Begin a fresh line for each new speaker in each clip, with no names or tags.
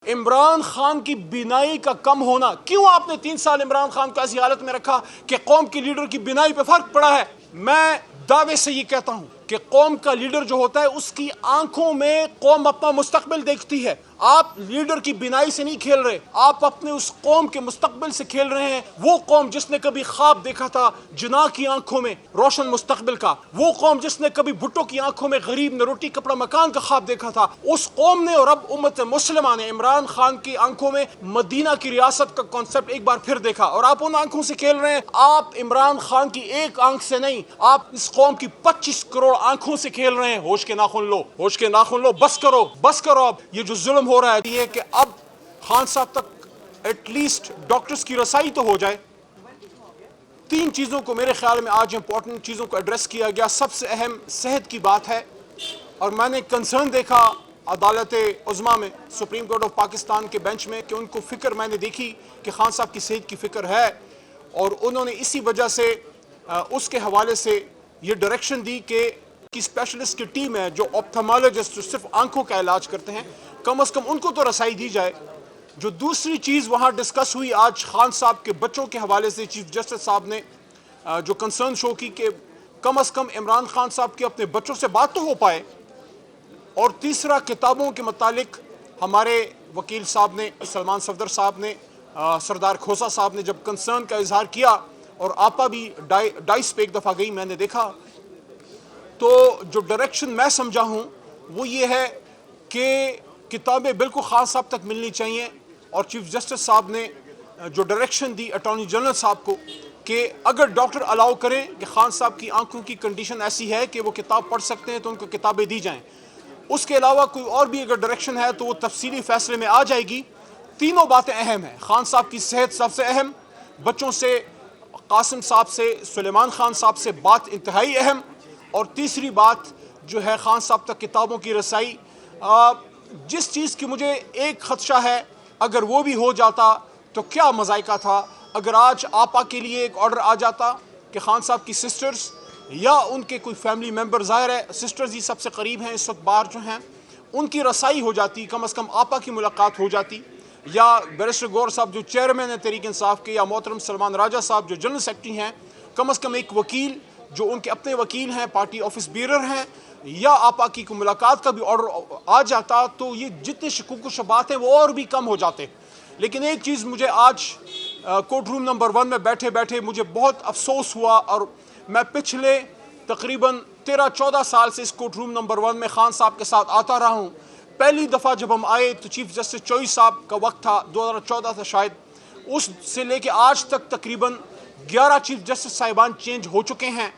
عمران خان کی بینائی کا کم ہونا، کیوں آپ نے 3 سال عمران خان کو ایسی حالت میں رکھا کہ قوم کے لیڈر کی بینائی پہ فرق پڑا ہے؟ میں دعوے سے یہ کہتا ہوں کہ قوم کا لیڈر جو ہوتا ہے اس کی آنکھوں میں قوم اپنا مستقبل دیکھتی ہے۔ آپ لیڈر کی بینائی سے نہیں کھیل رہے، آپ اپنے اس قوم کے مستقبل سے کھیل رہے ہیں۔ وہ قوم جس نے کبھی خواب دیکھا تھا جناح کی آنکھوں میں روشن مستقبل کا، وہ قوم جس نے کبھی بھٹو کی آنکھوں میں غریب نے روٹی کپڑا مکان کا خواب دیکھا تھا، اس قوم نے اور اب امت مسلمہ نے عمران خان کی آنکھوں میں مدینہ کی ریاست کا کانسیپٹ ایک بار پھر دیکھا، اور آپ ان آنکھوں سے کھیل رہے ہیں۔ آپ عمران خان کی ایک آنکھ سے نہیں، آپ اس قوم کی 25 کروڑ آنکھوں سے کھیل رہے ہیں۔ ہوش کے ناخن لو، ہوش کے ناخن لو، بس کرو، بس کرو۔ اب یہ جو ظلم ہو رہا ہے یہ کہ اب خان صاحب تک ایٹ لیسٹ ڈاکٹرز کی رسائی تو ہو جائے۔ 3 چیزوں کو میرے خیال میں آج امپورٹنٹ چیزوں کو ایڈریس کیا گیا۔ سب سے اہم صحت کی بات ہے، اور میں نے کنسرن دیکھا عدالت عظمیٰ میں، سپریم کورٹ آف پاکستان کے بینچ میں، کہ ان کو فکر میں نے دیکھی کہ خان صاحب کی صحت کی فکر ہے، اور انہوں نے اسی وجہ سے اس کے حوالے سے یہ ڈائریکشن دی کہ کی اسپیشلسٹ کی ٹیم ہے جو آپتھمالوجسٹ جو صرف آنکھوں کا علاج کرتے ہیں، کم از کم ان کو تو رسائی دی جائے۔ جو دوسری چیز وہاں ڈسکس ہوئی آج خان صاحب کے بچوں کے حوالے سے، چیف جسٹس صاحب نے جو کنسرن شو کی کہ کم از کم عمران خان صاحب کے اپنے بچوں سے بات تو ہو پائے۔ اور تیسرا، کتابوں کے متعلق ہمارے وکیل صاحب نے، سلمان صفدر صاحب نے، سردار کھوسا صاحب نے جب کنسرن کا اظہار کیا، اور آپا بھی ڈائس پہ ایک دفعہ گئی، میں نے دیکھا، تو جو ڈائریکشن میں سمجھا ہوں وہ یہ ہے کہ کتابیں بالکل خان صاحب تک ملنی چاہیے، اور چیف جسٹس صاحب نے جو ڈائریکشن دی اٹارنی جنرل صاحب کو کہ اگر ڈاکٹر الاؤ کریں کہ خان صاحب کی آنکھوں کی کنڈیشن ایسی ہے کہ وہ کتاب پڑھ سکتے ہیں تو ان کو کتابیں دی جائیں۔ اس کے علاوہ کوئی اور بھی اگر ڈائریکشن ہے تو وہ تفصیلی فیصلے میں آ جائے گی۔ تینوں باتیں اہم ہیں، خان صاحب کی صحت سب سے اہم، بچوں سے، قاسم صاحب سے، سلیمان خان صاحب سے بات انتہائی اہم، اور تیسری بات جو ہے خان صاحب تک کتابوں کی رسائی۔ جس چیز کی مجھے ایک خدشہ ہے، اگر وہ بھی ہو جاتا تو کیا مذائقہ تھا اگر آج آپا کے لیے ایک آرڈر آ جاتا کہ خان صاحب کی سسٹرز یا ان کے کوئی فیملی ممبر، ظاہر ہے سسٹرز ہی سب سے قریب ہیں اس وقت باہر جو ہیں، ان کی رسائی ہو جاتی، کم از کم آپا کی ملاقات ہو جاتی، یا بیرسٹر گور صاحب جو چیئرمین ہیں تحریک انصاف کے، یا محترم سلمان راجہ صاحب جو جنرل سیکرٹری ہیں، کم از کم ایک وکیل جو ان کے اپنے وکیل ہیں، پارٹی آفس بیرر ہیں، یا آپا کی کو ملاقات کا بھی آرڈر آ جاتا تو یہ جتنے شکوک و شبہات ہیں وہ اور بھی کم ہو جاتے۔ لیکن ایک چیز مجھے آج کورٹ روم نمبر 1 میں بیٹھے بیٹھے مجھے بہت افسوس ہوا، اور میں پچھلے تقریباً 13-14 سال سے اس کورٹ روم نمبر 1 میں خان صاحب کے ساتھ آتا رہا ہوں۔ پہلی دفعہ جب ہم آئے تو چیف جسٹس چوئی صاحب کا وقت تھا، 2014 تھا شاید، اس سے لے کے آج تک تقریباً 11 چیف جسٹس صاحبان چینج ہو چکے ہیں۔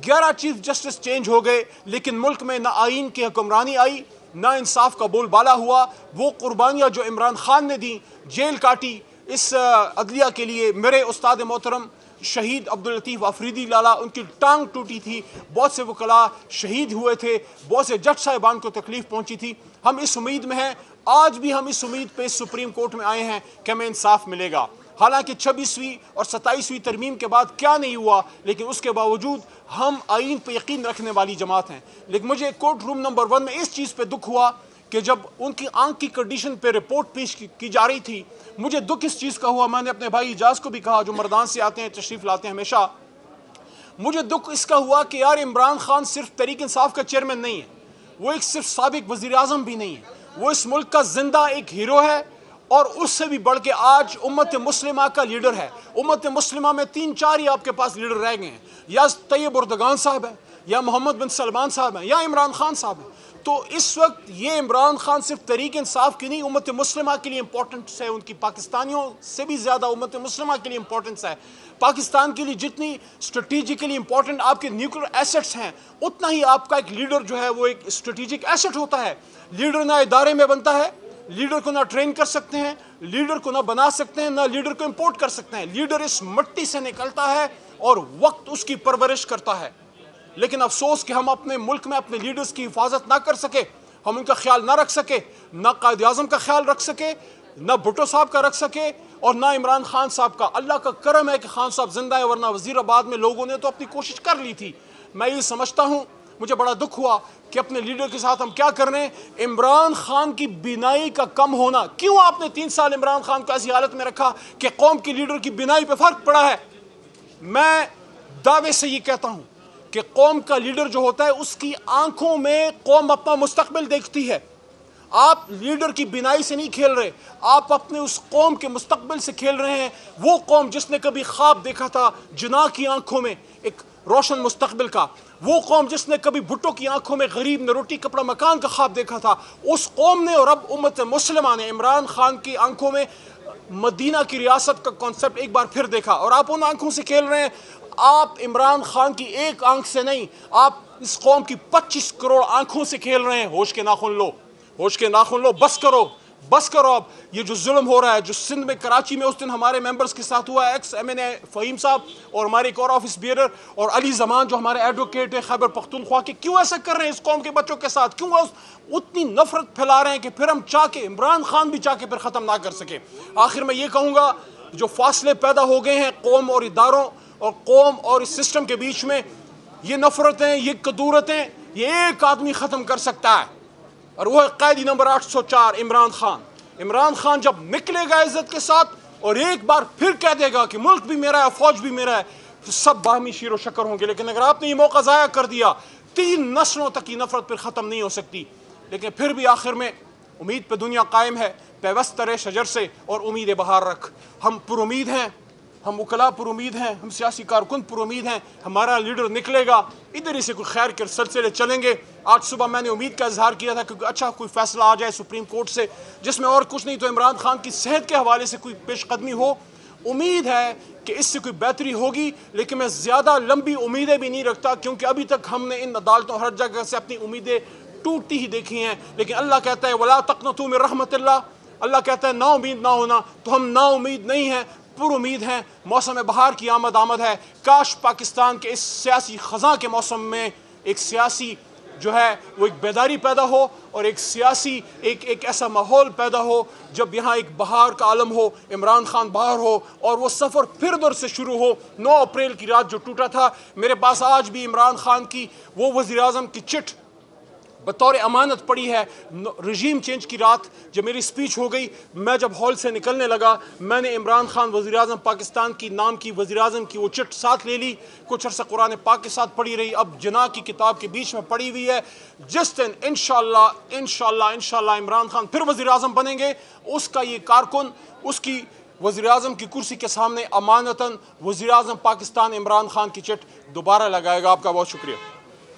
11 چیف جسٹس چینج ہو گئے، لیکن ملک میں نہ آئین کی حکمرانی آئی، نہ انصاف کا بول بالا ہوا۔ وہ قربانیاں جو عمران خان نے دیں، جیل کاٹی اس عدلیہ کے لیے، میرے استاد محترم شہید عبداللطیف آفریدی لالا، ان کی ٹانگ ٹوٹی تھی، بہت سے وکلاء شہید ہوئے تھے، بہت سے جج صاحبان کو تکلیف پہنچی تھی۔ ہم اس امید میں ہیں، آج بھی ہم اس امید پہ سپریم کورٹ میں آئے ہیں کہ ہمیں انصاف ملے گا۔ حالانکہ 26ویں اور 27ویں ترمیم کے بعد کیا نہیں ہوا، لیکن اس کے باوجود ہم آئین پہ یقین رکھنے والی جماعت ہیں۔ لیکن مجھے کورٹ روم نمبر 1 میں اس چیز پہ دکھ ہوا کہ جب ان کی آنکھ کی کنڈیشن پہ رپورٹ پیش کی جا رہی تھی، مجھے دکھ اس چیز کا ہوا، میں نے اپنے بھائی اجاز کو بھی کہا جو مردان سے آتے ہیں، تشریف لاتے ہیں ہمیشہ، مجھے دکھ اس کا ہوا کہ یار عمران خان صرف تحریک انصاف کا چیئرمین نہیں ہے، وہ ایک صرف سابق وزیر اعظم بھی نہیں ہے، وہ اس ملک کا زندہ ایک ہیرو ہے، اور اس سے بھی بڑھ کے آج امت مسلمہ کا لیڈر ہے۔ امت مسلمہ میں 3-4 ہی آپ کے پاس لیڈر رہ گئے ہیں، یا طیب اردگان صاحب ہیں، یا محمد بن سلمان صاحب ہیں، یا عمران خان صاحب ہیں۔ تو اس وقت یہ عمران خان صرف تحریک انصاف کی نہیں، امت مسلمہ کے لیے امپورٹنس ہے، ان کی پاکستانیوں سے بھی زیادہ امت مسلمہ کے لیے امپورٹنس ہے۔ پاکستان کے لیے جتنی اسٹریٹجیکلی امپورٹنٹ آپ کے نیوکلیر ایسٹس ہیں، اتنا ہی آپ کا ایک لیڈر جو ہے وہ ایک اسٹریٹجک ایسٹ ہوتا ہے۔ لیڈر نہ ادارے میں بنتا ہے، لیڈر کو نہ ٹرین کر سکتے ہیں، لیڈر کو نہ بنا سکتے ہیں، نہ لیڈر کو امپورٹ کر سکتے ہیں۔ لیڈر اس مٹی سے نکلتا ہے اور وقت اس کی پرورش کرتا ہے۔ لیکن افسوس کہ ہم اپنے ملک میں اپنے لیڈرز کی حفاظت نہ کر سکے، ہم ان کا خیال نہ رکھ سکے، نہ قائد اعظم کا خیال رکھ سکے، نہ بھٹو صاحب کا رکھ سکے، اور نہ عمران خان صاحب کا۔ اللہ کا کرم ہے کہ خان صاحب زندہ ہے، ورنہ وزیر آباد میں لوگوں نے تو اپنی کوشش کر لی تھی۔ میں یہ سمجھتا ہوں مجھے بڑا دکھ ہوا کہ اپنے لیڈر کے ساتھ ہم کیا کر رہے ہیں۔ عمران خان کی بینائی کا کم ہونا، کیوں آپ نے 3 سال عمران خان کو ایسی حالت میں رکھا کہ قوم کے لیڈر کی بینائی پہ فرق پڑا ہے؟ میں دعوے سے یہ کہتا ہوں کہ قوم کا لیڈر جو ہوتا ہے اس کی آنکھوں میں قوم اپنا مستقبل دیکھتی ہے۔ آپ لیڈر کی بینائی سے نہیں کھیل رہے، آپ اپنے اس قوم کے مستقبل سے کھیل رہے ہیں۔ وہ قوم جس نے کبھی خواب دیکھا تھا جناح کی آنکھوں میں ایک روشن مستقبل کا، وہ قوم جس نے کبھی بھٹو کی آنکھوں میں غریب نے روٹی کپڑا مکان کا خواب دیکھا تھا، اس قوم نے اور اب امت مسلمہ نے عمران خان کی آنکھوں میں مدینہ کی ریاست کا کانسیپٹ ایک بار پھر دیکھا، اور آپ ان آنکھوں سے کھیل رہے ہیں۔ آپ عمران خان کی ایک آنکھ سے نہیں، آپ اس قوم کی 25 کروڑ آنکھوں سے کھیل رہے ہیں۔ ہوش کے ناخن لو، ہوش کے ناخن لو، بس کرو، بس کرو اب۔ یہ جو ظلم ہو رہا ہے، جو سندھ میں کراچی میں اس دن ہمارے ممبرز کے ساتھ ہوا ہے، ایکس ایم این اے فہیم صاحب اور ہمارے ایک اور آفس بیئرر اور علی زمان جو ہمارے ایڈوکیٹ ہیں خیبر پختونخوا کے، کیوں ایسا کر رہے ہیں اس قوم کے بچوں کے ساتھ؟ کیوں اتنی نفرت پھیلا رہے ہیں کہ پھر ہم چاہ کے عمران خان بھی چاہ کے پھر ختم نہ کر سکے؟ آخر میں یہ کہوں گا، جو فاصلے پیدا ہو گئے ہیں قوم اور اداروں اور قوم اور اس سسٹم کے بیچ میں، یہ نفرتیں، یہ کدورتیں، یہ ایک آدمی ختم کر سکتا ہے، اور وہ ہے قیدی نمبر 804 عمران خان۔ عمران خان جب نکلے گا عزت کے ساتھ اور ایک بار پھر کہہ دے گا کہ ملک بھی میرا ہے، فوج بھی میرا ہے، تو سب باہمی شیر و شکر ہوں گے۔ لیکن اگر آپ نے یہ موقع ضائع کر دیا، 3 نسلوں تک کی نفرت پھر ختم نہیں ہو سکتی۔ لیکن پھر بھی آخر میں امید پہ دنیا قائم ہے، پیوست ترے شجر سے اور امید بہار رکھ۔ ہم پر امید ہیں، ہم وکلاء پر امید ہیں، ہم سیاسی کارکن پر امید ہیں، ہمارا لیڈر نکلے گا، ادھر ہی سے کوئی خیر کے سلسلے چلیں گے۔ آج صبح میں نے امید کا اظہار کیا تھا کہ اچھا کوئی فیصلہ آ جائے سپریم کورٹ سے، جس میں اور کچھ نہیں تو عمران خان کی صحت کے حوالے سے کوئی پیش قدمی ہو۔ امید ہے کہ اس سے کوئی بہتری ہوگی، لیکن میں زیادہ لمبی امیدیں بھی نہیں رکھتا، کیونکہ ابھی تک ہم نے ان عدالتوں ہر جگہ سے اپنی امیدیں ٹوٹتی ہی دیکھی ہیں۔ لیکن اللہ کہتا ہے وَلَا تَقْنَطُوا مِن رَحْمَتِ اللَّهِ، اللہ کہتا ہے نا امید نہ ہونا، تو ہم نا امید نہیں ہیں، پر امید ہیں۔ موسم بہار کی آمد ہے، کاش پاکستان کے اس سیاسی خزاں کے موسم میں ایک سیاسی جو ہے وہ ایک بیداری پیدا ہو، اور ایک سیاسی ایک ایسا ماحول پیدا ہو جب یہاں ایک بہار کا عالم ہو، عمران خان باہر ہو، اور وہ سفر پھر دور سے شروع ہو۔ 9 اپریل کی رات جو ٹوٹا تھا، میرے پاس آج بھی عمران خان کی وہ وزیر اعظم کی چٹ بطور امانت پڑی ہے۔ رجیم چینج کی رات جب میری سپیچ ہو گئی، میں جب ہال سے نکلنے لگا، میں نے عمران خان وزیر اعظم پاکستان کی نام کی وزیر اعظم کی وہ چٹ ساتھ لے لی، کچھ عرصہ قرآن پاک کے ساتھ پڑھی رہی، اب جناح کی کتاب کے بیچ میں پڑھی ہوئی ہے۔ جس دن انشاءاللہ عمران خان پھر وزیر اعظم بنیں گے، اس کا یہ کارکن اس کی وزیر اعظم کی کرسی کے سامنے امانتاً وزیر اعظم پاکستان عمران خان کی چٹ دوبارہ لگائے گا۔ آپ کا بہت شکریہ۔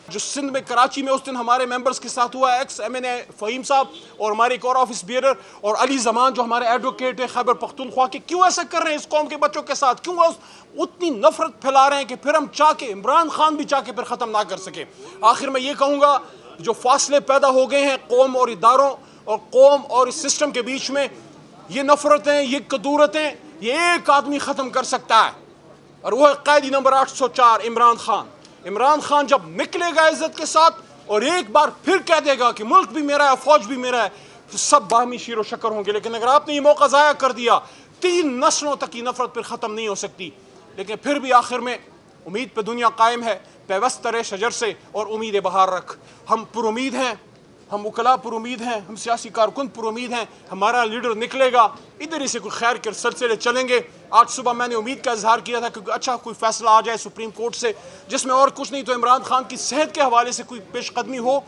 جو سندھ میں کراچی میں اس دن ہمارے ممبرز کے ساتھ ہوا ہے، ایکس ایم این اے فہیم صاحب اور ہمارے ایک اور آفس بیئرر اور علی زمان جو ہمارے ایڈوکیٹ ہیں خیبر پختونخوا کے، کیوں ایسا کر رہے ہیں اس قوم کے بچوں کے ساتھ؟ کیوں اتنی نفرت پھیلا رہے ہیں کہ پھر ہم چاہ کے عمران خان بھی چاہ کے پھر ختم نہ کر سکے؟ آخر میں یہ کہوں گا، جو فاصلے پیدا ہو گئے ہیں قوم اور اداروں اور قوم اور اس سسٹم کے بیچ میں، یہ نفرتیں، یہ کدورتیں، یہ ایک آدمی ختم کر سکتا ہے، اور وہ ہے قیدی نمبر 804 عمران خان۔ عمران خان جب نکلے گا عزت کے ساتھ اور ایک بار پھر کہہ دے گا کہ ملک بھی میرا ہے، فوج بھی میرا ہے، تو سب باہمی شیر و شکر ہوں گے۔ لیکن اگر آپ نے یہ موقع ضائع کر دیا، 3 نسلوں تک کی نفرت پھر ختم نہیں ہو سکتی۔ لیکن پھر بھی آخر میں امید پہ دنیا قائم ہے، پیوست ترے شجر سے اور امید بہار رکھ۔ ہم پر امید ہیں، ہم وکلاء پر امید ہیں، ہم سیاسی کارکن پر امید ہیں، ہمارا لیڈر نکلے گا، ادھر ہی سے کوئی خیر کے سلسلے چلیں گے۔ آج صبح میں نے امید کا اظہار کیا تھا کہ اچھا کوئی فیصلہ آ جائے سپریم کورٹ سے، جس میں اور کچھ نہیں تو عمران خان کی صحت کے حوالے سے کوئی پیش قدمی ہو۔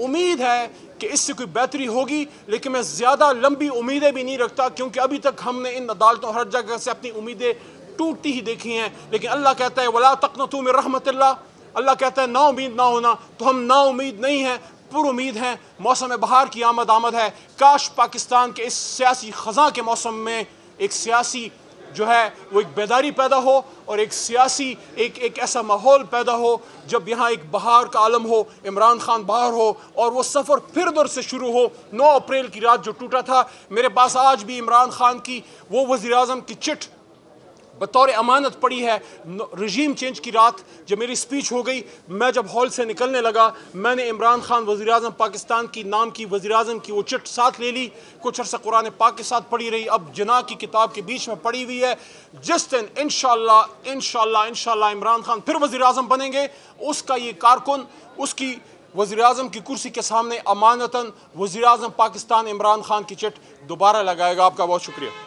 امید ہے کہ اس سے کوئی بہتری ہوگی، لیکن میں زیادہ لمبی امیدیں بھی نہیں رکھتا، کیونکہ ابھی تک ہم نے ان عدالتوں ہر جگہ سے اپنی امیدیں ٹوٹتی ہی دیکھی ہیں۔ لیکن اللہ کہتا ہے وَلَا تَقْنَطُوا مِن رَحْمَتِ اللَّهِ، اللہ کہتا ہے نا امید نہ ہونا، تو ہم نا امید نہیں ہیں، پر امید ہیں۔ موسم بہار کی آمد ہے، کاش پاکستان کے اس سیاسی خزاں کے موسم میں ایک سیاسی جو ہے وہ ایک بیداری پیدا ہو، اور ایک سیاسی ایک ایسا ماحول پیدا ہو جب یہاں ایک بہار کا عالم ہو، عمران خان باہر ہو، اور وہ سفر پھر دور سے شروع ہو۔ 9 اپریل کی رات جو ٹوٹا تھا، میرے پاس آج بھی عمران خان کی وہ وزیر اعظم کی چٹ بطور امانت پڑی ہے. رجیم چینج کی رات جب میری سپیچ ہو گئی، میں جب ہال سے نکلنے لگا، میں نے عمران خان وزیر اعظم پاکستان کی نام کی وزیر اعظم کی وہ چٹ ساتھ لے لی، کچھ عرصہ قرآن پاک کے ساتھ پڑھی رہی، اب جناح کی کتاب کے بیچ میں پڑھی ہوئی ہے. جس دن انشاءاللہ عمران خان پھر وزیر اعظم بنیں گے، اس کا یہ کارکن اس کی وزیر اعظم کی کرسی کے سامنے امانتاً وزیر اعظم پاکستان عمران خان کی چٹ دوبارہ لگائے گا. آپ کا بہت شکریہ.